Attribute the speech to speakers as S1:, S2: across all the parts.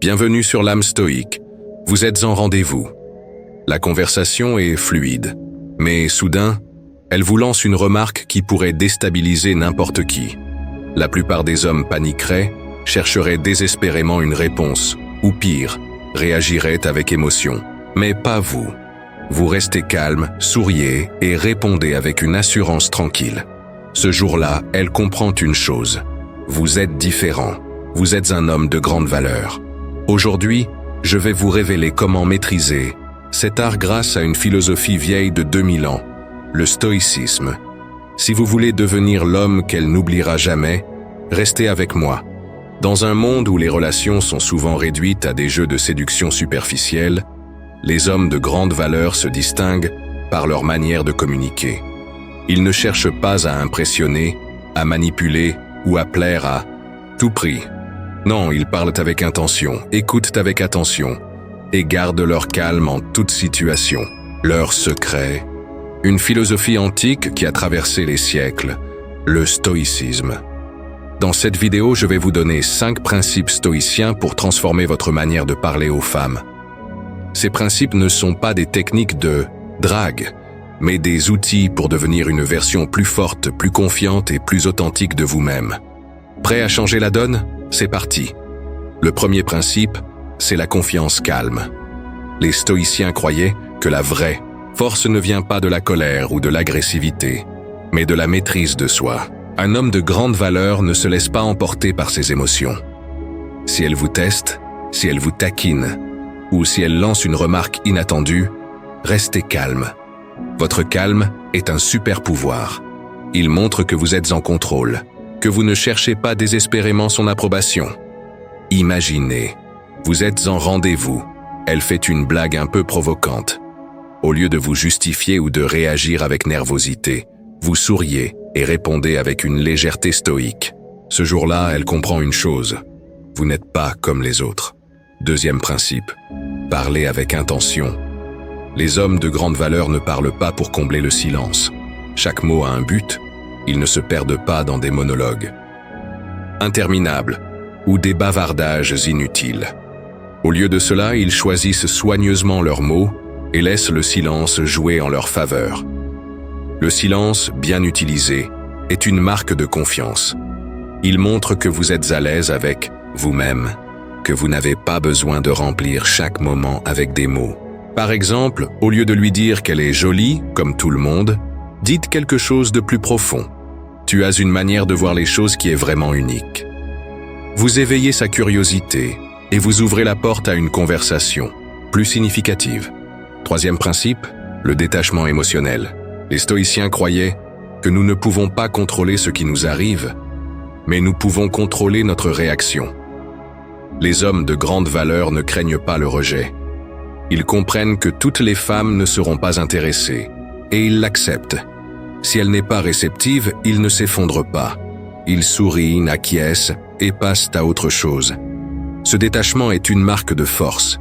S1: Bienvenue sur l'âme stoïque. Vous êtes en rendez-vous. La conversation est fluide, mais soudain, elle vous lance une remarque qui pourrait déstabiliser n'importe qui. La plupart des hommes paniqueraient, chercheraient désespérément une réponse, ou pire, réagiraient avec émotion. Mais pas vous. Vous restez calme, souriez et répondez avec une assurance tranquille. Ce jour-là, elle comprend une chose. Vous êtes différent. Vous êtes un homme de grande valeur. Aujourd'hui, je vais vous révéler comment maîtriser cet art grâce à une philosophie vieille de 2000 ans, le stoïcisme. Si vous voulez devenir l'homme qu'elle n'oubliera jamais, restez avec moi. Dans un monde où les relations sont souvent réduites à des jeux de séduction superficiels, les hommes de grande valeur se distinguent par leur manière de communiquer. Ils ne cherchent pas à impressionner, à manipuler ou à plaire à tout prix. Non, ils parlent avec intention, écoutent avec attention et gardent leur calme en toute situation. Leur secret, une philosophie antique qui a traversé les siècles, le stoïcisme. Dans cette vidéo, je vais vous donner 5 principes stoïciens pour transformer votre manière de parler aux femmes. Ces principes ne sont pas des techniques de drague, mais des outils pour devenir une version plus forte, plus confiante et plus authentique de vous-même. Prêt à changer la donne? C'est parti. Le premier principe, c'est la confiance calme. Les stoïciens croyaient que la vraie force ne vient pas de la colère ou de l'agressivité, mais de la maîtrise de soi. Un homme de grande valeur ne se laisse pas emporter par ses émotions. Si elle vous teste, si elle vous taquine, ou si elle lance une remarque inattendue, restez calme. Votre calme est un super pouvoir. Il montre que vous êtes en contrôle, que vous ne cherchez pas désespérément son approbation. Imaginez, vous êtes en rendez-vous, elle fait une blague un peu provocante. Au lieu de vous justifier ou de réagir avec nervosité, vous souriez et répondez avec une légèreté stoïque. Ce jour-là, elle comprend une chose, vous n'êtes pas comme les autres. Deuxième principe, parlez avec intention. Les hommes de grande valeur ne parlent pas pour combler le silence. Chaque mot a un but, ils ne se perdent pas dans des monologues interminables ou des bavardages inutiles. Au lieu de cela, ils choisissent soigneusement leurs mots et laissent le silence jouer en leur faveur. Le silence, bien utilisé, est une marque de confiance. Il montre que vous êtes à l'aise avec vous-même, que vous n'avez pas besoin de remplir chaque moment avec des mots. Par exemple, au lieu de lui dire qu'elle est jolie, comme tout le monde, dites quelque chose de plus profond. Tu as une manière de voir les choses qui est vraiment unique. Vous éveillez sa curiosité et vous ouvrez la porte à une conversation plus significative. Troisième principe, le détachement émotionnel. Les stoïciens croyaient que nous ne pouvons pas contrôler ce qui nous arrive, mais nous pouvons contrôler notre réaction. Les hommes de grande valeur ne craignent pas le rejet. Ils comprennent que toutes les femmes ne seront pas intéressées, et ils l'acceptent. Si elle n'est pas réceptive, ils ne s'effondrent pas. Ils sourient, acquiescent et passent à autre chose. Ce détachement est une marque de force.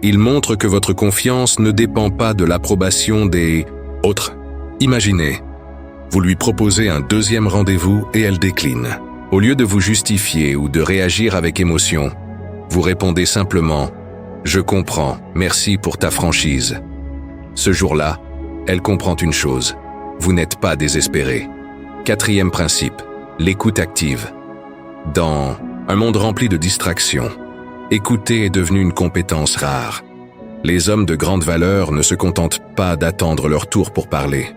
S1: Il montre que votre confiance ne dépend pas de l'approbation des autres. Imaginez, vous lui proposez un deuxième rendez-vous et elle décline. Au lieu de vous justifier ou de réagir avec émotion, vous répondez simplement « Je comprends, merci pour ta franchise ». Ce jour-là, elle comprend une chose, vous n'êtes pas désespéré. Quatrième principe, l'écoute active. Dans un monde rempli de distractions, écouter est devenu une compétence rare. Les hommes de grande valeur ne se contentent pas d'attendre leur tour pour parler.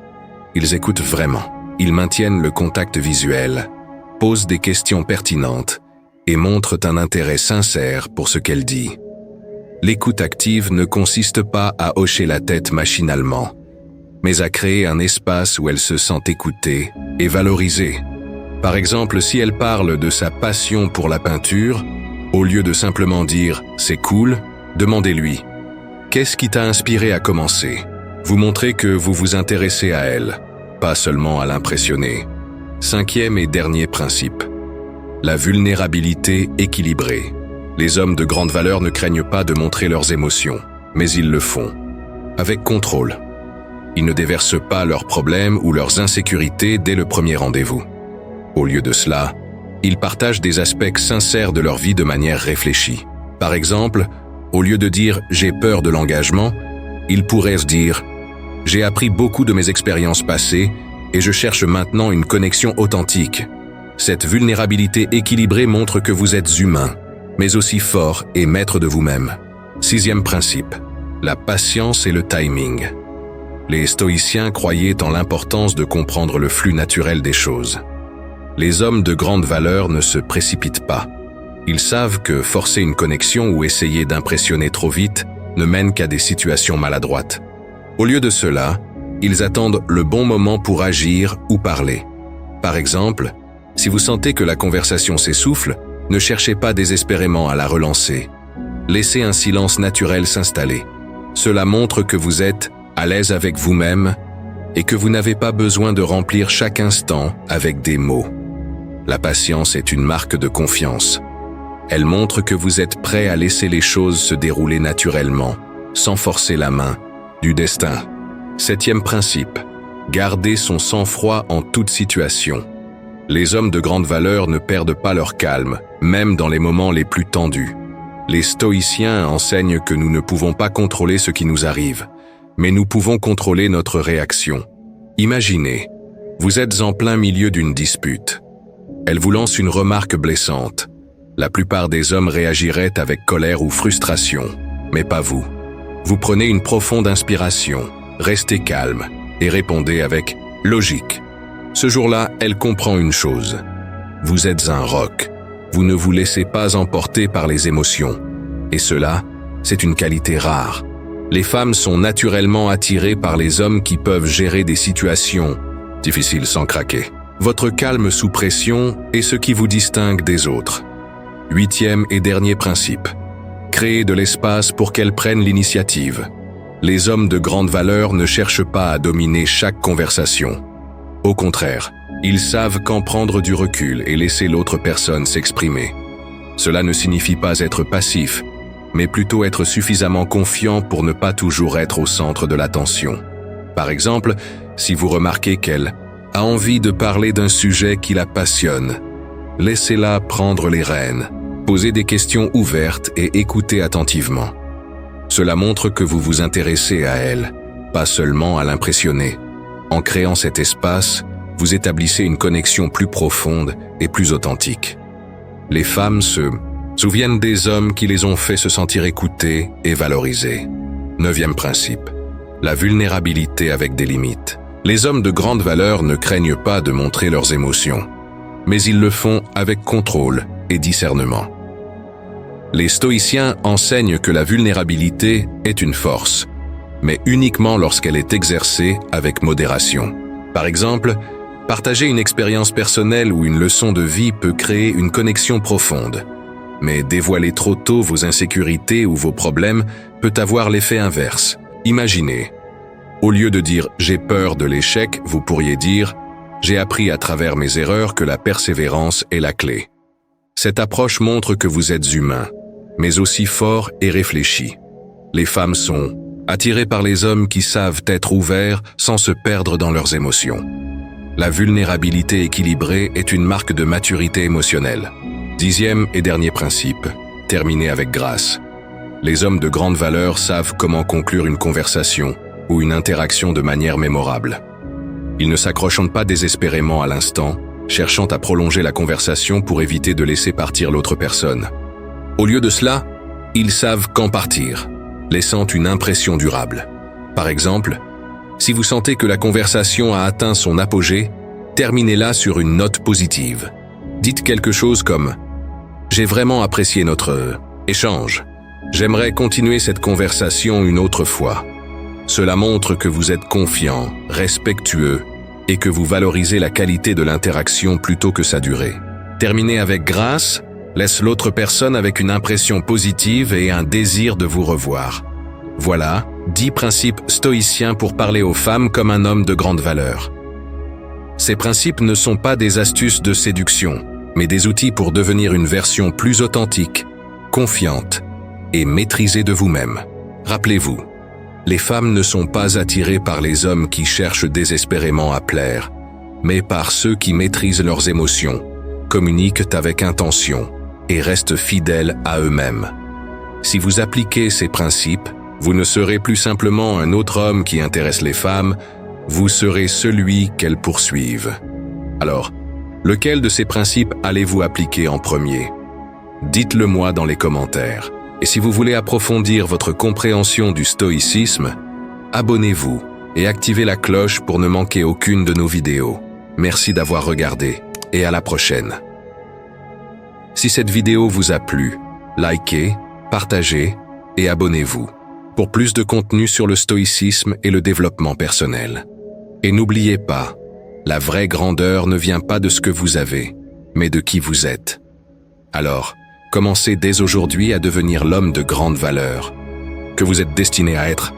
S1: Ils écoutent vraiment. Ils maintiennent le contact visuel, posent des questions pertinentes et montrent un intérêt sincère pour ce qu'elle dit. L'écoute active ne consiste pas à hocher la tête machinalement, mais à créer un espace où elle se sent écoutée et valorisée. Par exemple, si elle parle de sa passion pour la peinture, au lieu de simplement dire « c'est cool », demandez-lui « qu'est-ce qui t'a inspiré à commencer ?» Vous montrez que vous vous intéressez à elle, pas seulement à l'impressionner. Cinquième et dernier principe, la vulnérabilité équilibrée. Les hommes de grande valeur ne craignent pas de montrer leurs émotions, mais ils le font, avec contrôle. Ils ne déversent pas leurs problèmes ou leurs insécurités dès le premier rendez-vous. Au lieu de cela, ils partagent des aspects sincères de leur vie de manière réfléchie. Par exemple, au lieu de dire « j'ai peur de l'engagement », il pourrait se dire « j'ai appris beaucoup de mes expériences passées et je cherche maintenant une connexion authentique ». Cette vulnérabilité équilibrée montre que vous êtes humain, mais aussi fort et maître de vous-même. 6e principe, la patience et le timing. Les stoïciens croyaient en l'importance de comprendre le flux naturel des choses. Les hommes de grande valeur ne se précipitent pas. Ils savent que forcer une connexion ou essayer d'impressionner trop vite ne mène qu'à des situations maladroites. Au lieu de cela, ils attendent le bon moment pour agir ou parler. Par exemple, si vous sentez que la conversation s'essouffle, ne cherchez pas désespérément à la relancer. Laissez un silence naturel s'installer. Cela montre que vous êtes à l'aise avec vous-même et que vous n'avez pas besoin de remplir chaque instant avec des mots. La patience est une marque de confiance. Elle montre que vous êtes prêt à laisser les choses se dérouler naturellement, sans forcer la main du destin. 7e principe, garder son sang-froid en toute situation. Les hommes de grande valeur ne perdent pas leur calme, même dans les moments les plus tendus. Les stoïciens enseignent que nous ne pouvons pas contrôler ce qui nous arrive, mais nous pouvons contrôler notre réaction. Imaginez, vous êtes en plein milieu d'une dispute. Elle vous lance une remarque blessante. La plupart des hommes réagiraient avec colère ou frustration, mais pas vous. Vous prenez une profonde inspiration, restez calme et répondez avec logique. Ce jour-là, elle comprend une chose. Vous êtes un roc. Vous ne vous laissez pas emporter par les émotions. Et cela, c'est une qualité rare. Les femmes sont naturellement attirées par les hommes qui peuvent gérer des situations difficiles sans craquer. Votre calme sous pression est ce qui vous distingue des autres. 8e et dernier principe. Créer de l'espace pour qu'elles prennent l'initiative. Les hommes de grande valeur ne cherchent pas à dominer chaque conversation. Au contraire, ils savent quand prendre du recul et laisser l'autre personne s'exprimer. Cela ne signifie pas être passif, mais plutôt être suffisamment confiant pour ne pas toujours être au centre de l'attention. Par exemple, si vous remarquez qu'elle a envie de parler d'un sujet qui la passionne, laissez-la prendre les rênes, posez des questions ouvertes et écoutez attentivement. Cela montre que vous vous intéressez à elle, pas seulement à l'impressionner. En créant cet espace, vous établissez une connexion plus profonde et plus authentique. Les femmes se souviennent des hommes qui les ont fait se sentir écoutés et valorisés. 9e principe, la vulnérabilité avec des limites. Les hommes de grande valeur ne craignent pas de montrer leurs émotions, mais ils le font avec contrôle et discernement. Les stoïciens enseignent que la vulnérabilité est une force, mais uniquement lorsqu'elle est exercée avec modération. Par exemple, partager une expérience personnelle ou une leçon de vie peut créer une connexion profonde, mais dévoiler trop tôt vos insécurités ou vos problèmes peut avoir l'effet inverse. Imaginez, au lieu de dire « j'ai peur de l'échec », vous pourriez dire « j'ai appris à travers mes erreurs que la persévérance est la clé ». Cette approche montre que vous êtes humain, mais aussi fort et réfléchi. Les femmes sont attirées par les hommes qui savent être ouverts sans se perdre dans leurs émotions. La vulnérabilité équilibrée est une marque de maturité émotionnelle. 10e et dernier principe, terminer avec grâce. Les hommes de grande valeur savent comment conclure une conversation ou une interaction de manière mémorable. Ils ne s'accrochent pas désespérément à l'instant, cherchant à prolonger la conversation pour éviter de laisser partir l'autre personne. Au lieu de cela, ils savent quand partir, laissant une impression durable. Par exemple, si vous sentez que la conversation a atteint son apogée, terminez-la sur une note positive. Dites quelque chose comme « J'ai vraiment apprécié notre échange. J'aimerais continuer cette conversation une autre fois. » Cela montre que vous êtes confiant, respectueux et que vous valorisez la qualité de l'interaction plutôt que sa durée. Terminer avec grâce laisse l'autre personne avec une impression positive et un désir de vous revoir. Voilà 10 principes stoïciens pour parler aux femmes comme un homme de grande valeur. Ces principes ne sont pas des astuces de séduction, mais des outils pour devenir une version plus authentique, confiante et maîtrisée de vous-même. Rappelez-vous, les femmes ne sont pas attirées par les hommes qui cherchent désespérément à plaire, mais par ceux qui maîtrisent leurs émotions, communiquent avec intention et restent fidèles à eux-mêmes. Si vous appliquez ces principes, vous ne serez plus simplement un autre homme qui intéresse les femmes, vous serez celui qu'elles poursuivent. Alors, lequel de ces principes allez-vous appliquer en premier? Dites-le moi dans les commentaires. Et si vous voulez approfondir votre compréhension du stoïcisme, abonnez-vous et activez la cloche pour ne manquer aucune de nos vidéos. Merci d'avoir regardé et à la prochaine. Si cette vidéo vous a plu, likez, partagez et abonnez-vous pour plus de contenu sur le stoïcisme et le développement personnel. Et n'oubliez pas, la vraie grandeur ne vient pas de ce que vous avez, mais de qui vous êtes. Alors, commencez dès aujourd'hui à devenir l'homme de grande valeur que vous êtes destiné à être.